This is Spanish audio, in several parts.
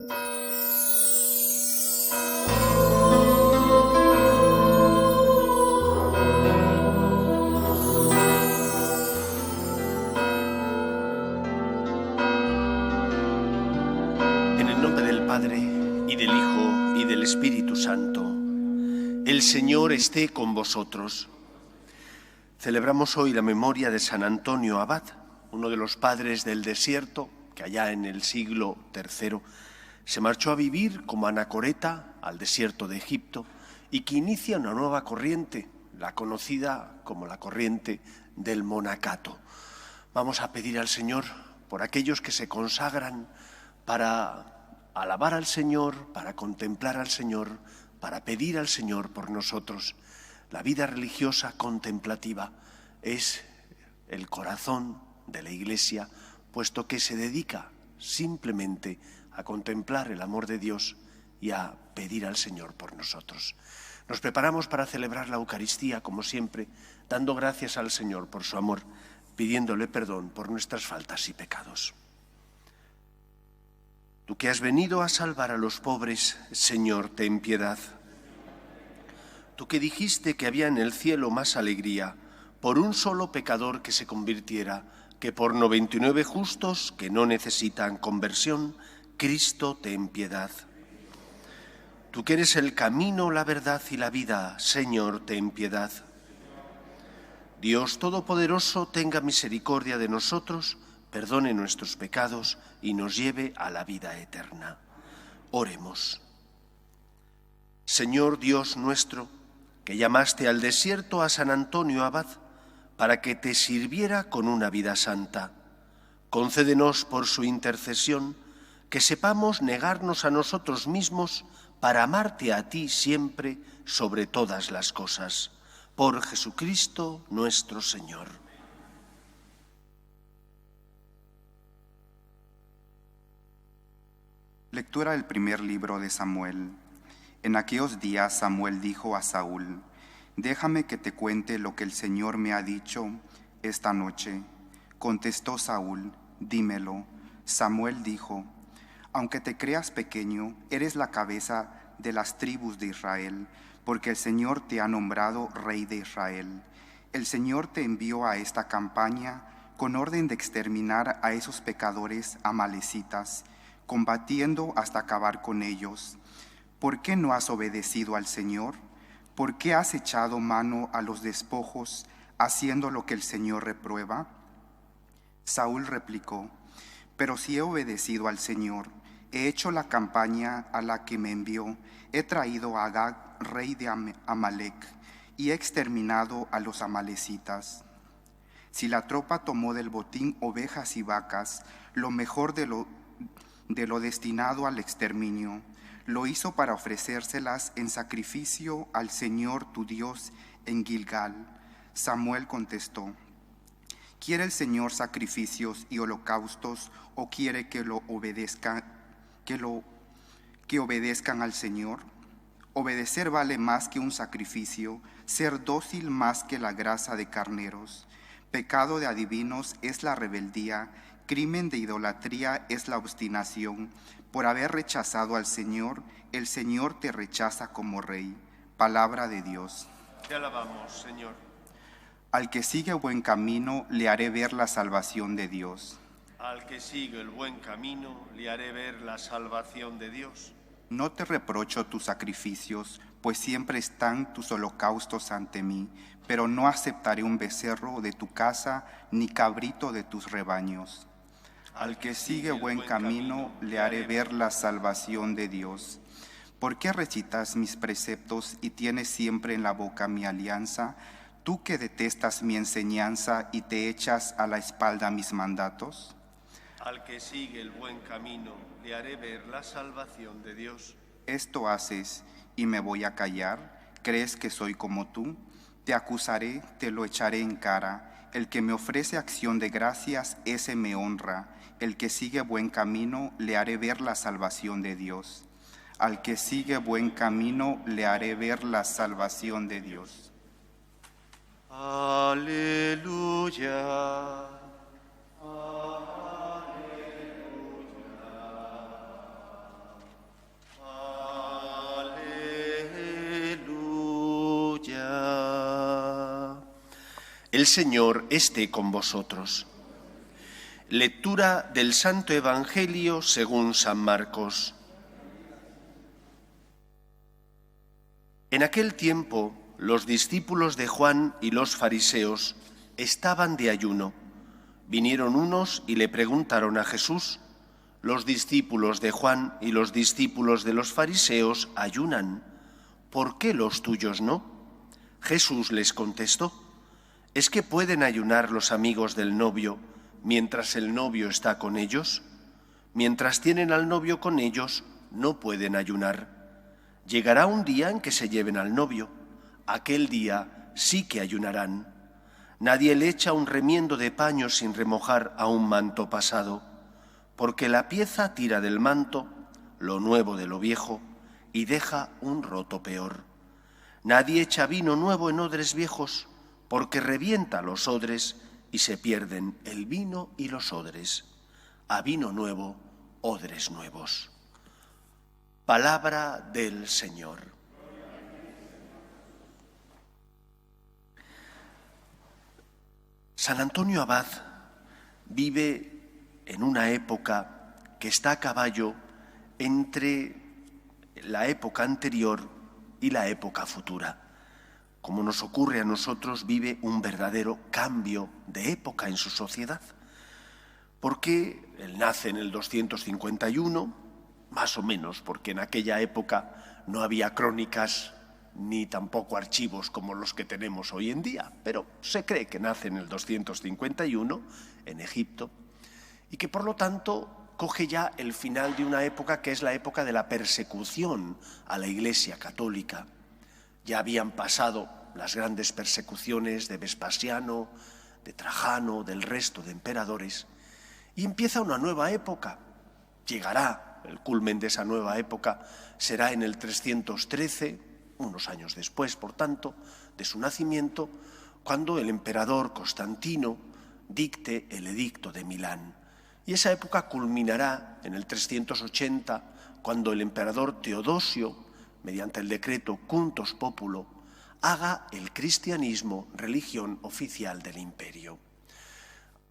En el nombre del Padre, y del Hijo, y del Espíritu Santo, el Señor esté con vosotros. Celebramos hoy la memoria de San Antonio Abad, uno de los padres del desierto, que allá en el siglo III se marchó a vivir como anacoreta al desierto de Egipto y que inicia una nueva corriente, la conocida como la corriente del monacato. Vamos a pedir al Señor por aquellos que se consagran para alabar al Señor, para contemplar al Señor, para pedir al Señor por nosotros. La vida religiosa contemplativa es el corazón de la Iglesia, puesto que se dedica simplemente a contemplar el amor de Dios y a pedir al Señor por nosotros. Nos preparamos para celebrar la Eucaristía, como siempre, dando gracias al Señor por su amor, pidiéndole perdón por nuestras faltas y pecados. Tú que has venido a salvar a los pobres, Señor, ten piedad. Tú que dijiste que había en el cielo más alegría por un solo pecador que se convirtiera que por 99 justos que no necesitan conversión, Cristo, ten piedad. Tú que eres el camino, la verdad y la vida, Señor, ten piedad. Dios Todopoderoso, tenga misericordia de nosotros, perdone nuestros pecados y nos lleve a la vida eterna. Oremos. Señor Dios nuestro, que llamaste al desierto a San Antonio Abad para que te sirviera con una vida santa, concédenos por su intercesión que sepamos negarnos a nosotros mismos para amarte a ti siempre sobre todas las cosas. Por Jesucristo nuestro Señor. Lectura del primer libro de Samuel. En aquellos días Samuel dijo a Saúl: «Déjame que te cuente lo que el Señor me ha dicho esta noche». Contestó Saúl: «Dímelo». Samuel dijo: «Aunque te creas pequeño, eres la cabeza de las tribus de Israel, porque el Señor te ha nombrado rey de Israel. El Señor te envió a esta campaña con orden de exterminar a esos pecadores amalecitas, combatiendo hasta acabar con ellos. ¿Por qué no has obedecido al Señor? ¿Por qué has echado mano a los despojos, haciendo lo que el Señor reprueba?». Saúl replicó: «Pero si he obedecido al Señor, he hecho la campaña a la que me envió, he traído a Agag, rey de Amalec, y he exterminado a los amalecitas. Si la tropa tomó del botín ovejas y vacas, lo mejor de lo destinado al exterminio, lo hizo para ofrecérselas en sacrificio al Señor tu Dios en Gilgal». Samuel contestó: «¿Quiere el Señor sacrificios y holocaustos o quiere que obedezcan al Señor? Obedecer vale más que un sacrificio, ser dócil más que la grasa de carneros. Pecado de adivinos es la rebeldía, crimen de idolatría es la obstinación. Por haber rechazado al Señor, el Señor te rechaza como rey». Palabra de Dios. Te alabamos, Señor. Al que sigue buen camino, le haré ver la salvación de Dios. Al que sigue el buen camino, le haré ver la salvación de Dios. No te reprocho tus sacrificios, pues siempre están tus holocaustos ante mí, pero no aceptaré un becerro de tu casa, ni cabrito de tus rebaños. Al que sigue buen camino, le haré ver la salvación de Dios. ¿Por qué recitas mis preceptos y tienes siempre en la boca mi alianza? Tú que detestas mi enseñanza y te echas a la espalda mis mandatos. Al que sigue el buen camino, le haré ver la salvación de Dios. Esto haces y me voy a callar. ¿Crees que soy como tú? Te acusaré, te lo echaré en cara. El que me ofrece acción de gracias, ese me honra. El que sigue buen camino, le haré ver la salvación de Dios. Al que sigue buen camino, le haré ver la salvación de Dios. Aleluya. El Señor esté con vosotros. Lectura del Santo Evangelio según San Marcos. En aquel tiempo, los discípulos de Juan y los fariseos estaban de ayuno. Vinieron unos y le preguntaron a Jesús: los discípulos de Juan y los discípulos de los fariseos ayunan, ¿por qué los tuyos no? Jesús les contestó: ¿es que pueden ayunar los amigos del novio mientras el novio está con ellos? Mientras tienen al novio con ellos, no pueden ayunar. Llegará un día en que se lleven al novio. Aquel día sí que ayunarán. Nadie le echa un remiendo de paño sin remojar a un manto pasado, porque la pieza tira del manto lo nuevo de lo viejo y deja un roto peor. Nadie echa vino nuevo en odres viejos, porque revienta los odres y se pierden el vino y los odres. A vino nuevo, odres nuevos. Palabra del Señor. San Antonio Abad vive en una época que está a caballo entre la época anterior y la época futura. Como nos ocurre a nosotros, vive un verdadero cambio de época en su sociedad, porque él nace en el 251, más o menos, porque en aquella época no había crónicas ni tampoco archivos como los que tenemos hoy en día, pero se cree que nace en el 251 en Egipto y que por lo tanto coge ya el final de una época que es la época de la persecución a la Iglesia católica. Ya habían pasado las grandes persecuciones de Vespasiano, de Trajano, del resto de emperadores, y empieza una nueva época. Llegará, el culmen de esa nueva época será en el 313, unos años después, por tanto, de su nacimiento, cuando el emperador Constantino dicte el Edicto de Milán. Y esa época culminará en el 380, cuando el emperador Teodosio, mediante el decreto Quintus Populo, haga el cristianismo religión oficial del imperio.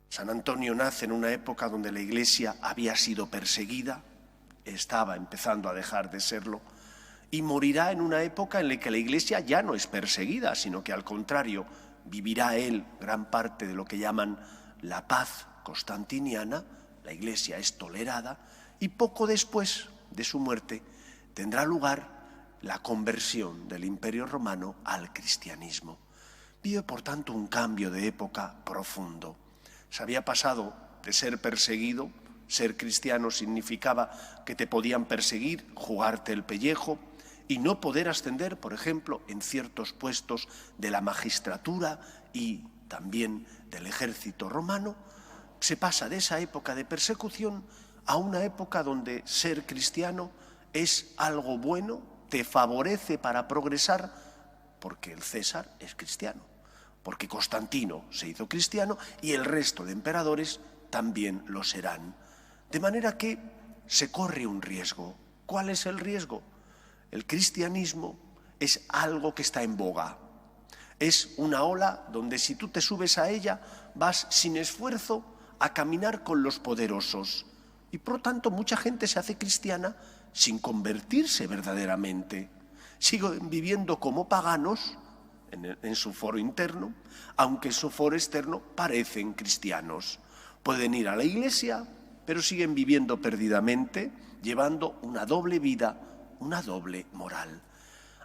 San Antonio nace en una época donde la Iglesia había sido perseguida, estaba empezando a dejar de serlo, y morirá en una época en la que la Iglesia ya no es perseguida, sino que al contrario, vivirá él gran parte de lo que llaman la paz constantiniana. La Iglesia es tolerada y poco después de su muerte tendrá lugar la conversión del Imperio Romano al cristianismo. Vive, por tanto, un cambio de época profundo. Se había pasado de ser perseguido, ser cristiano significaba que te podían perseguir, jugarte el pellejo y no poder ascender, por ejemplo, en ciertos puestos de la magistratura y también del ejército romano. Se pasa de esa época de persecución a una época donde ser cristiano es algo bueno, te favorece para progresar, porque el César es cristiano, porque Constantino se hizo cristiano y el resto de emperadores también lo serán. De manera que se corre un riesgo. ¿Cuál es el riesgo? El cristianismo es algo que está en boga. Es una ola donde si tú te subes a ella vas sin esfuerzo a caminar con los poderosos. Y por lo tanto mucha gente se hace cristiana sin convertirse verdaderamente. Siguen viviendo como paganos en su foro interno, aunque en su foro externo parecen cristianos. Pueden ir a la iglesia, pero siguen viviendo perdidamente, llevando una doble vida, una doble moral.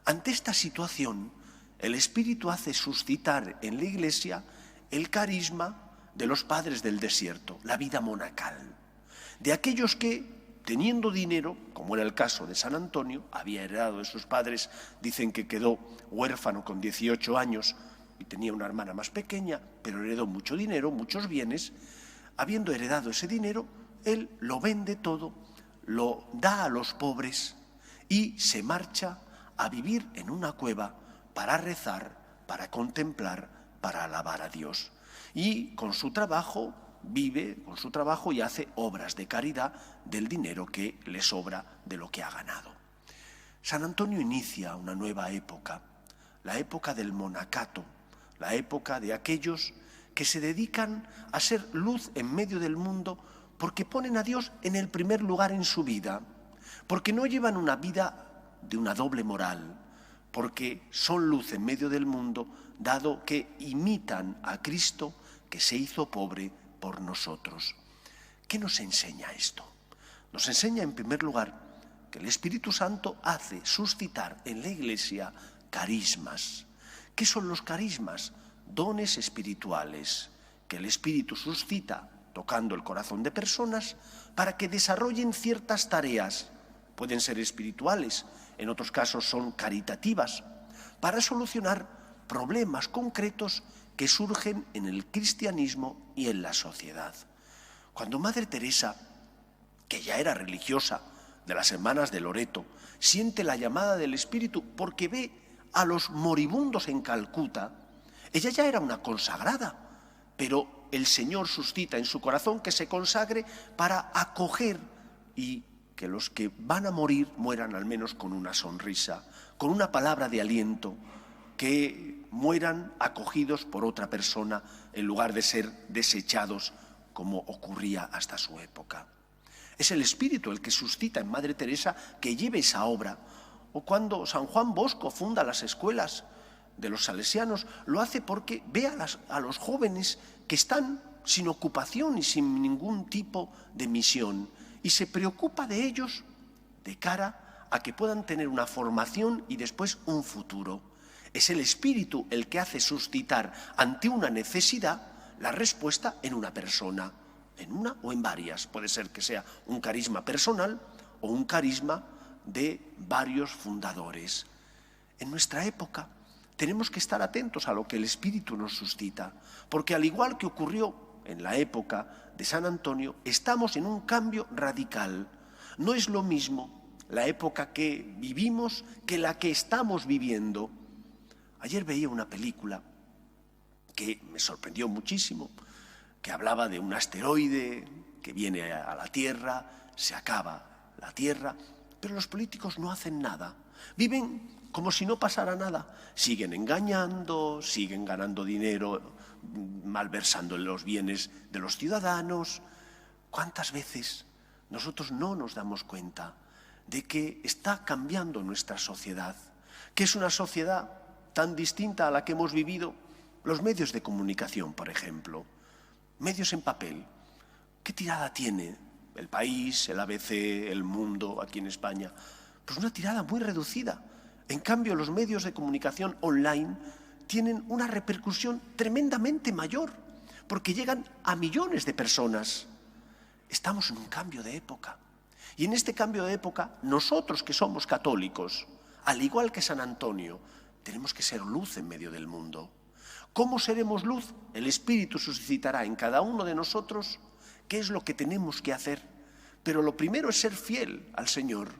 Ante esta situación, el Espíritu hace suscitar en la Iglesia el carisma de los padres del desierto, la vida monacal, de aquellos que, teniendo dinero, como era el caso de San Antonio, había heredado de sus padres, dicen que quedó huérfano con 18 años y tenía una hermana más pequeña, pero heredó mucho dinero, muchos bienes. Habiendo heredado ese dinero, él lo vende todo, lo da a los pobres y se marcha a vivir en una cueva para rezar, para contemplar, para alabar a Dios. Y con su trabajo vive, con su trabajo y hace obras de caridad del dinero que le sobra de lo que ha ganado. San Antonio inicia una nueva época, la época del monacato, la época de aquellos que se dedican a ser luz en medio del mundo porque ponen a Dios en el primer lugar en su vida, porque no llevan una vida de una doble moral, porque son luz en medio del mundo, dado que imitan a Cristo que se hizo pobre por nosotros. ¿Qué nos enseña esto? Nos enseña, en primer lugar, que el Espíritu Santo hace suscitar en la Iglesia carismas. ¿Qué son los carismas? Dones espirituales que el Espíritu suscita tocando el corazón de personas para que desarrollen ciertas tareas. Pueden ser espirituales, en otros casos son caritativas, para solucionar problemas concretos que surgen en el cristianismo y en la sociedad. Cuando Madre Teresa, que ya era religiosa de las Hermanas de Loreto, siente la llamada del Espíritu porque ve a los moribundos en Calcuta, ella ya era una consagrada, pero el Señor suscita en su corazón que se consagre para acoger y que los que van a morir mueran al menos con una sonrisa, con una palabra de aliento, que mueran acogidos por otra persona en lugar de ser desechados como ocurría hasta su época. Es el Espíritu el que suscita en Madre Teresa que lleve esa obra. O cuando San Juan Bosco funda las escuelas de los salesianos, lo hace porque ve a los jóvenes que están sin ocupación y sin ningún tipo de misión y se preocupa de ellos de cara a que puedan tener una formación y después un futuro. Es el Espíritu el que hace suscitar ante una necesidad la respuesta en una persona, en una o en varias. Puede ser que sea un carisma personal o un carisma de varios fundadores. En nuestra época tenemos que estar atentos a lo que el Espíritu nos suscita, porque al igual que ocurrió en la época de San Antonio, estamos en un cambio radical. No es lo mismo la época que vivimos que la que estamos viviendo. Ayer veía una película que me sorprendió muchísimo, que hablaba de un asteroide que viene a la Tierra, se acaba la Tierra, pero los políticos no hacen nada. Viven como si no pasara nada. Siguen engañando, siguen ganando dinero, malversando los bienes de los ciudadanos. ¿Cuántas veces nosotros no nos damos cuenta de que está cambiando nuestra sociedad? Que es una sociedad tan distinta a la que hemos vivido. Los medios de comunicación, por ejemplo, medios en papel, ¿qué tirada tiene El País, el ABC, El Mundo, aquí en España? Pues una tirada muy reducida. En cambio, los medios de comunicación online tienen una repercusión tremendamente mayor, porque llegan a millones de personas. Estamos en un cambio de época. Y en este cambio de época, nosotros que somos católicos, al igual que San Antonio, tenemos que ser luz en medio del mundo. ¿Cómo seremos luz? El Espíritu suscitará en cada uno de nosotros qué es lo que tenemos que hacer. Pero lo primero es ser fiel al Señor,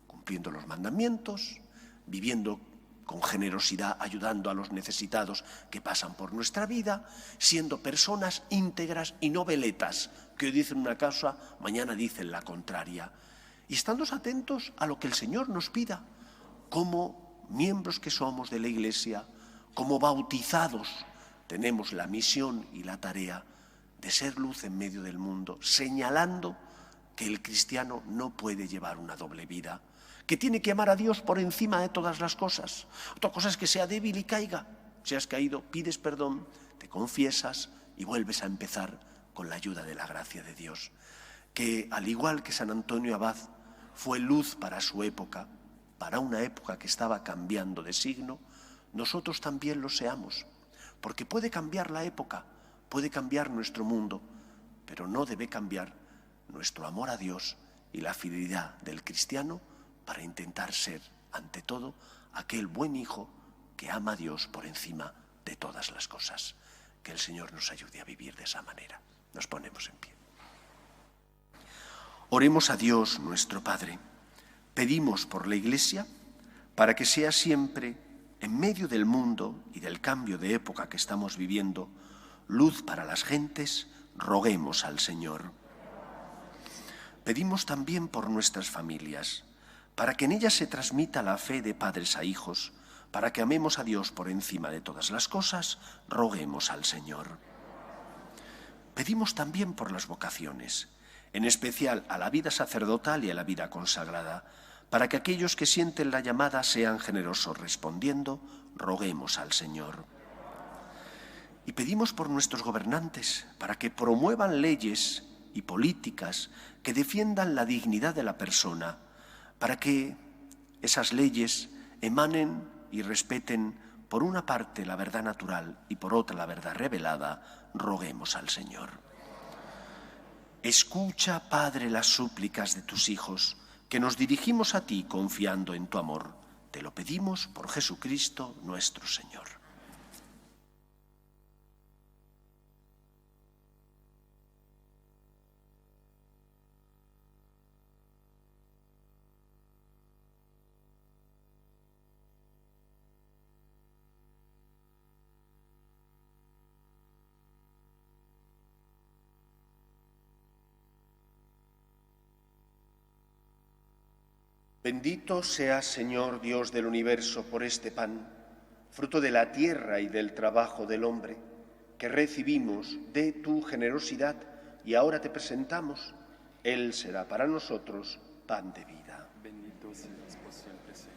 cumpliendo los mandamientos, viviendo con generosidad, ayudando a los necesitados que pasan por nuestra vida, siendo personas íntegras y no veletas, que hoy dicen una cosa, mañana dicen la contraria. Y estando atentos a lo que el Señor nos pida, como miembros que somos de la Iglesia, como bautizados, tenemos la misión y la tarea de ser luz en medio del mundo, señalando que el cristiano no puede llevar una doble vida, que tiene que amar a Dios por encima de todas las cosas. Otra cosa es que sea débil y caiga. Si has caído, pides perdón, te confiesas y vuelves a empezar con la ayuda de la gracia de Dios. Que al igual que San Antonio Abad fue luz para su época, para una época que estaba cambiando de signo, nosotros también lo seamos. Porque puede cambiar la época, puede cambiar nuestro mundo, pero no debe cambiar nuestro amor a Dios y la fidelidad del cristiano para intentar ser, ante todo, aquel buen hijo que ama a Dios por encima de todas las cosas. Que el Señor nos ayude a vivir de esa manera. Nos ponemos en pie. Oremos a Dios nuestro Padre. Pedimos por la Iglesia para que sea siempre, en medio del mundo y del cambio de época que estamos viviendo, luz para las gentes. Roguemos al Señor. Pedimos también por nuestras familias, para que en ellas se transmita la fe de padres a hijos, para que amemos a Dios por encima de todas las cosas, roguemos al Señor. Pedimos también por las vocaciones, en especial a la vida sacerdotal y a la vida consagrada, para que aquellos que sienten la llamada sean generosos respondiendo, roguemos al Señor. Y pedimos por nuestros gobernantes, para que promuevan leyes y políticas que defiendan la dignidad de la persona, para que esas leyes emanen y respeten por una parte la verdad natural y por otra la verdad revelada, roguemos al Señor. Escucha, Padre, las súplicas de tus hijos, que nos dirigimos a ti confiando en tu amor. Te lo pedimos por Jesucristo nuestro Señor. Bendito seas, Señor Dios del universo, por este pan, fruto de la tierra y del trabajo del hombre, que recibimos de tu generosidad y ahora te presentamos. Él será para nosotros pan de vida. Bendito seas por siempre, Señor.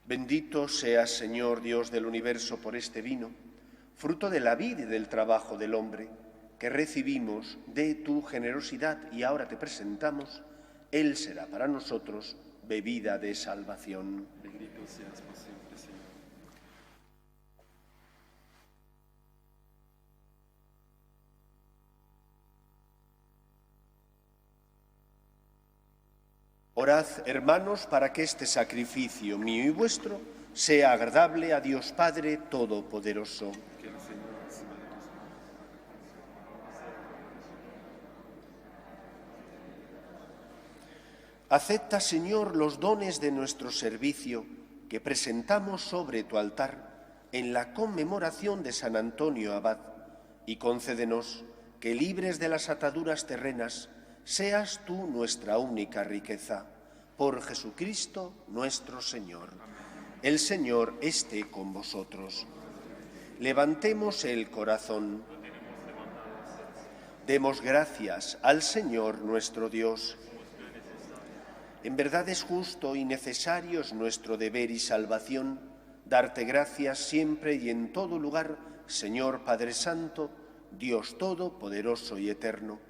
Bendito seas, Señor Dios del universo, por este vino, fruto de la vid y del trabajo del hombre, que recibimos de tu generosidad y ahora te presentamos. Él será para nosotros bebida de salvación. Bendito seas por siempre, Señor. Orad, hermanos, para que este sacrificio mío y vuestro sea agradable a Dios Padre Todopoderoso. Que el Señor reciba de tus manos. Acepta, Señor, los dones de nuestro servicio que presentamos sobre tu altar en la conmemoración de San Antonio Abad, y concédenos que, libres de las ataduras terrenas, seas tú nuestra única riqueza. Por Jesucristo nuestro Señor. El Señor esté con vosotros. Levantemos el corazón. Demos gracias al Señor nuestro Dios. En verdad es justo y necesario, es nuestro deber y salvación, darte gracias siempre y en todo lugar, Señor Padre Santo, Dios Todopoderoso y Eterno,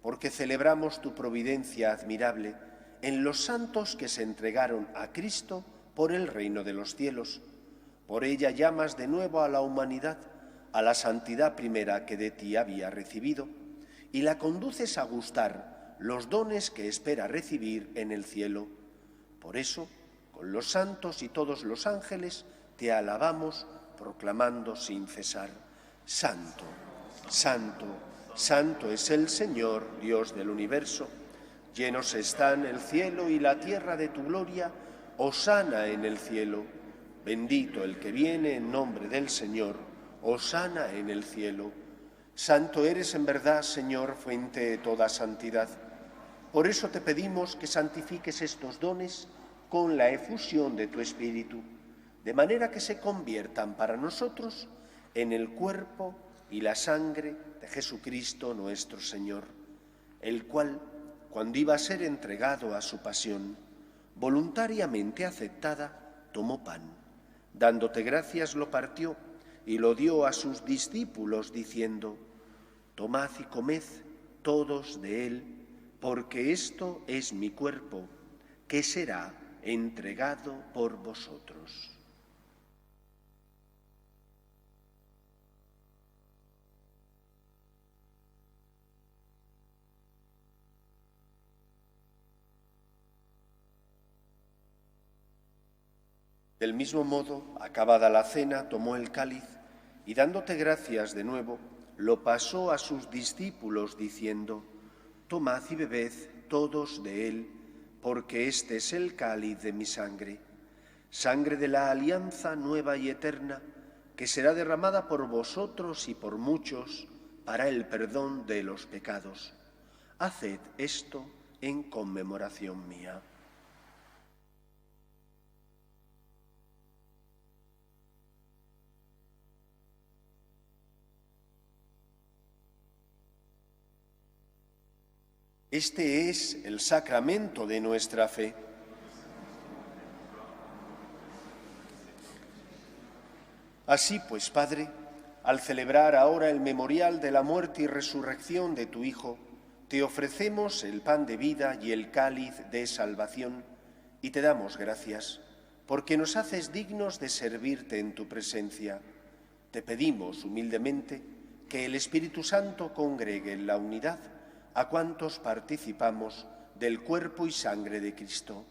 porque celebramos tu providencia admirable en los santos que se entregaron a Cristo por el reino de los cielos. Por ella llamas de nuevo a la humanidad a la santidad primera que de ti había recibido, y la conduces a gustar los dones que espera recibir en el cielo. Por eso, con los santos y todos los ángeles, te alabamos, proclamando sin cesar: Santo, Santo, Santo es el Señor, Dios del universo. Llenos están el cielo y la tierra de tu gloria. Hosana en el cielo. Bendito el que viene en nombre del Señor. Hosana en el cielo. Santo eres en verdad, Señor, fuente de toda santidad. Por eso te pedimos que santifiques estos dones con la efusión de tu Espíritu, de manera que se conviertan para nosotros en el cuerpo y la sangre de Jesucristo nuestro Señor, el cual, cuando iba a ser entregado a su pasión, voluntariamente aceptada, tomó pan, dándote gracias lo partió y lo dio a sus discípulos diciendo: Tomad y comed todos de él, porque esto es mi cuerpo, que será entregado por vosotros. Del mismo modo, acabada la cena, tomó el cáliz y, dándote gracias de nuevo, lo pasó a sus discípulos diciendo: Tomad y bebed todos de él, porque este es el cáliz de mi sangre, sangre de la alianza nueva y eterna, que será derramada por vosotros y por muchos para el perdón de los pecados. Haced esto en conmemoración mía. Este es el sacramento de nuestra fe. Así pues, Padre, al celebrar ahora el memorial de la muerte y resurrección de tu Hijo, te ofrecemos el pan de vida y el cáliz de salvación y te damos gracias porque nos haces dignos de servirte en tu presencia. Te pedimos humildemente que el Espíritu Santo congregue en la unidad a cuantos participamos del cuerpo y sangre de Cristo.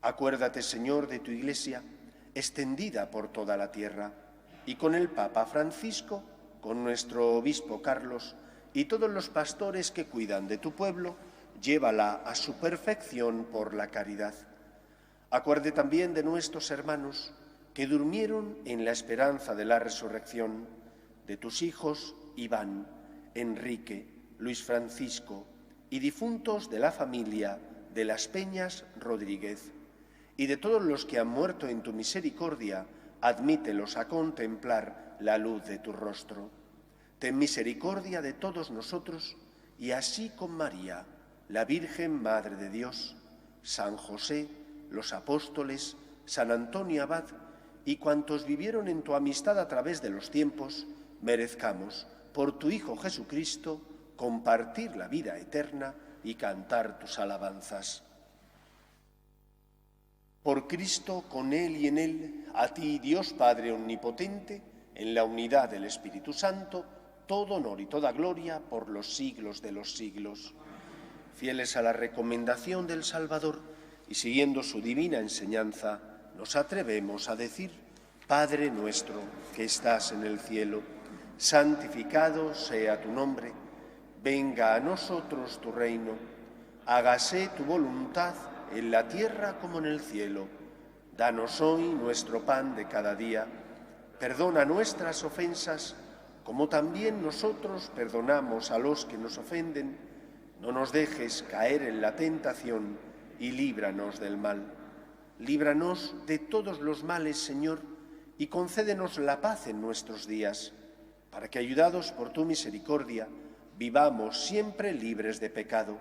Acuérdate, Señor, de tu Iglesia, extendida por toda la tierra, y con el Papa Francisco, con nuestro obispo Carlos y todos los pastores que cuidan de tu pueblo, llévala a su perfección por la caridad. Acuerde también de nuestros hermanos que durmieron en la esperanza de la resurrección, de tus hijos Iván, Enrique, Luis Francisco y difuntos de la familia de las Peñas Rodríguez, y de todos los que han muerto en tu misericordia, admítelos a contemplar la luz de tu rostro. Ten misericordia de todos nosotros, y así con María, la Virgen Madre de Dios, San José, los apóstoles, San Antonio Abad y cuantos vivieron en tu amistad a través de los tiempos, merezcamos, por tu Hijo Jesucristo, compartir la vida eterna y cantar tus alabanzas. Por Cristo, con Él y en Él, a ti, Dios Padre Omnipotente, en la unidad del Espíritu Santo, todo honor y toda gloria por los siglos de los siglos. Fieles a la recomendación del Salvador y siguiendo su divina enseñanza, nos atrevemos a decir: Padre nuestro que estás en el cielo, santificado sea tu nombre. Venga a nosotros tu reino, hágase tu voluntad en la tierra como en el cielo. Danos hoy nuestro pan de cada día. Perdona nuestras ofensas, como también nosotros perdonamos a los que nos ofenden. No nos dejes caer en la tentación y líbranos del mal. Líbranos de todos los males, Señor, y concédenos la paz en nuestros días, para que, ayudados por tu misericordia, vivamos siempre libres de pecado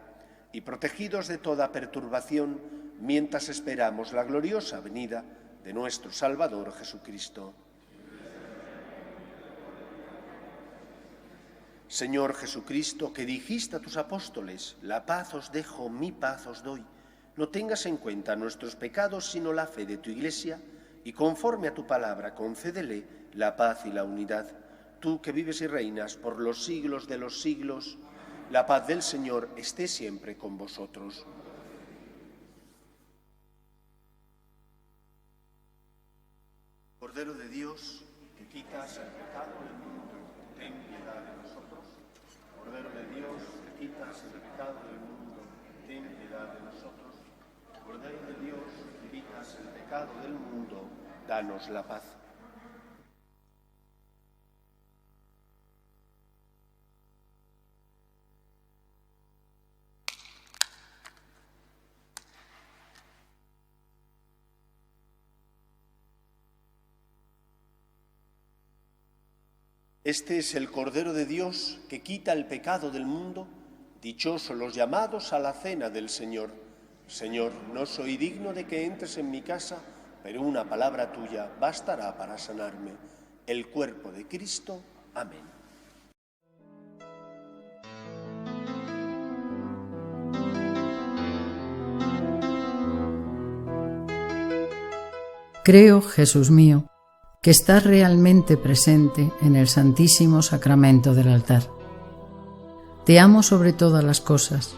y protegidos de toda perturbación, mientras esperamos la gloriosa venida de nuestro Salvador Jesucristo. Señor Jesucristo, que dijiste a tus apóstoles: la paz os dejo, mi paz os doy, no tengas en cuenta nuestros pecados, sino la fe de tu Iglesia, y conforme a tu palabra concédele la paz y la unidad. Tú que vives y reinas por los siglos de los siglos, la paz del Señor esté siempre con vosotros. Cordero de Dios, que quitas el pecado del mundo, ten piedad de nosotros. Cordero de Dios, que quitas el pecado del mundo, ten piedad de nosotros. Cordero de Dios, que quitas el pecado del mundo, danos la paz. Este es el Cordero de Dios que quita el pecado del mundo. Dichosos los llamados a la cena del Señor. Señor, no soy digno de que entres en mi casa, pero una palabra tuya bastará para sanarme. El cuerpo de Cristo. Amén. Creo, Jesús mío, que estás realmente presente en el Santísimo Sacramento del altar. Te amo sobre todas las cosas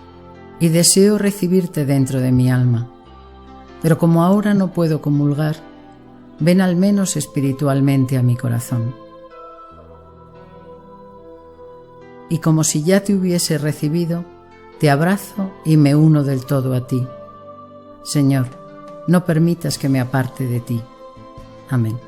y deseo recibirte dentro de mi alma, pero como ahora no puedo comulgar, ven al menos espiritualmente a mi corazón. Y como si ya te hubiese recibido, te abrazo y me uno del todo a ti. Señor, no permitas que me aparte de ti. Amén.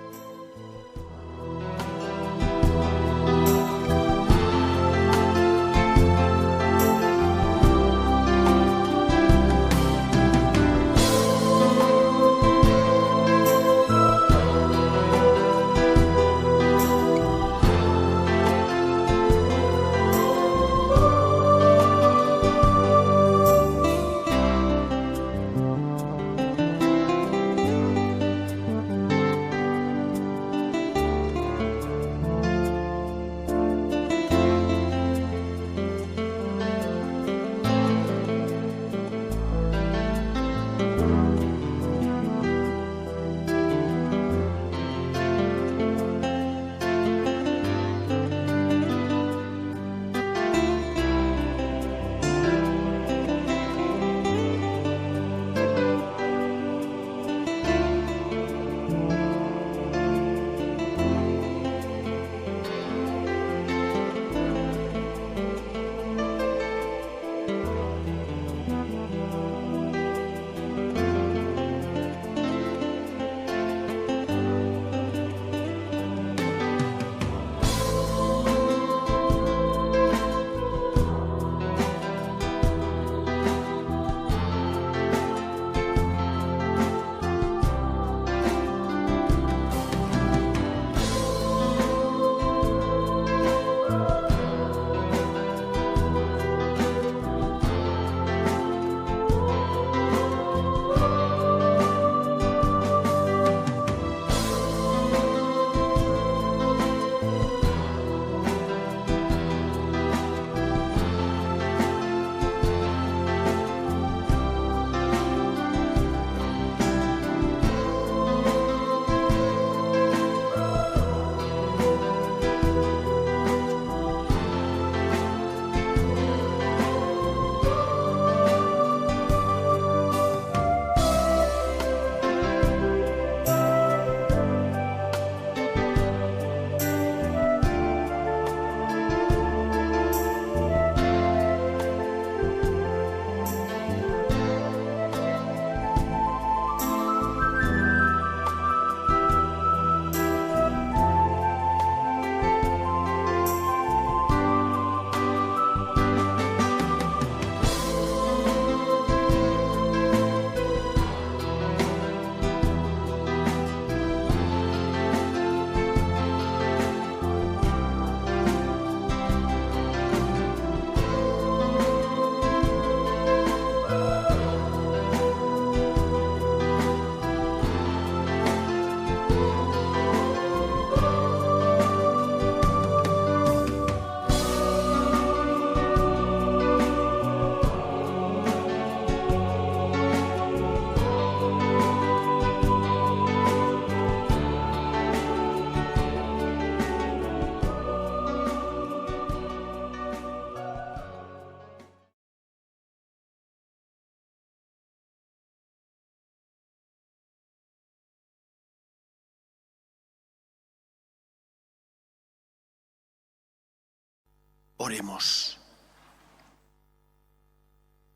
Oremos.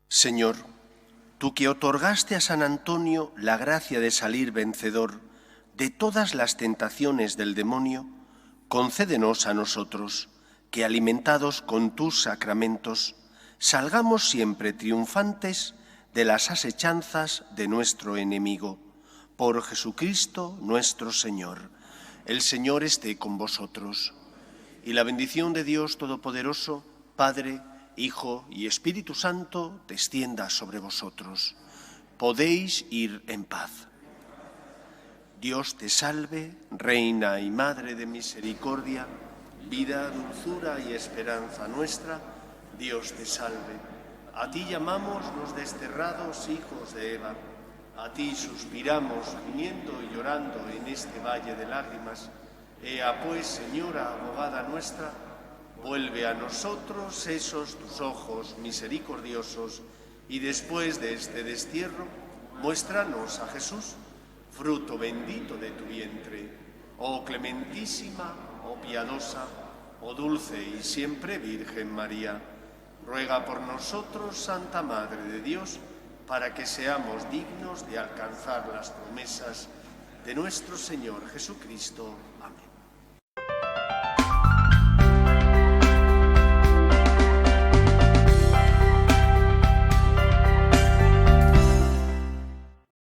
Señor, tú que otorgaste a San Antonio la gracia de salir vencedor de todas las tentaciones del demonio, concédenos a nosotros que, alimentados con tus sacramentos, salgamos siempre triunfantes de las asechanzas de nuestro enemigo. Por Jesucristo nuestro Señor. El Señor esté con vosotros. Y la bendición de Dios Todopoderoso, Padre, Hijo y Espíritu Santo, descienda sobre vosotros. Podéis ir en paz. Dios te salve, Reina y Madre de misericordia, vida, dulzura y esperanza nuestra. Dios te salve. A ti llamamos los desterrados hijos de Eva. A ti suspiramos, gimiendo y llorando en este valle de lágrimas. Ea pues, Señora, abogada nuestra, vuelve a nosotros esos tus ojos misericordiosos y después de este destierro, muéstranos a Jesús, fruto bendito de tu vientre. Oh clementísima, oh piadosa, oh dulce y siempre Virgen María, ruega por nosotros, Santa Madre de Dios, para que seamos dignos de alcanzar las promesas de nuestro Señor Jesucristo.